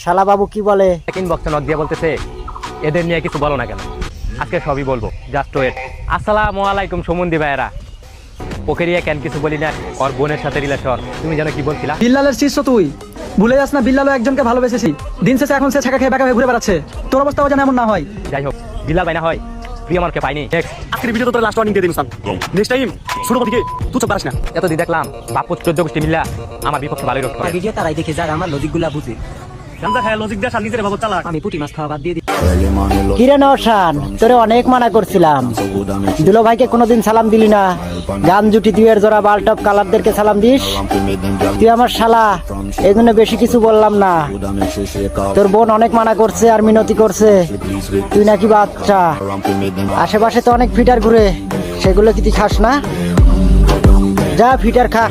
শালা বাবু কি বলে? ইনবক্সে নক দিয়ে বলতেছে এদের নিয়ে কিছু বলো না কেন। আজকে সবই বলবো, জাস্ট ওয়েট। আসসালামু আলাইকুম সুমন্দি ভাইরা। ওকে নিয়ে কেন কিছু বলি না, ওর বোনের সাথে রিলেশন। তুমি জানো কি বলছিলা? বিল্লালের শিষ্য তুই, ভুলে যাস না বিল্লালও একজনকে ভালোবেসেছি। দিন শেষে এখন সে ছাকা খেয়ে বেকা হয়ে ঘুরে বেড়াচ্ছে। তোর অবস্থাও যেন এমন না হয়। যাই হোক, বিল্লাল ভাই না হয় প্রিয় আমাকে পাইনি। আজকের ভিডিও তো লাস্ট ওয়ার্নিং দিয়ে দিন সান। নেক্সট টাইম ছোট থেকে তুই চোখ পারিস না। এতদিন দেখলাম বাপু 14 গোষ্ঠী মিল্লা আমার বিপক্ষে ভালোই রক্ষা করে। ভিডিও তারাই দেখে যারা আমার লজিকগুলা বুঝে। গান্দা খায় লজিক দিয়ে শান্তি রে বাবু চালাক। আমি পুঁটি মাছ খাওয়া বাদ দিয়ে দিই। কিরে নওশান, তোরে অনেক মানা করছিলাম, দুলো ভাইকে কোনোদিন সালাম দিলি না। গান জুটি দুয়ের জোড়া বালটপ কালারদেরকে সালাম দিস। তুই আমার শালা, এই জন্য বেশি কিছু বললাম না। তোর বোন অনেক মানা করছে আর মিনতি করছে, তুই নাকি বাচ্চা। আশেপাশে তো অনেক ফিটার ঘুরে, সেগুলো কি তুই খাস না? যা ফিটার খা।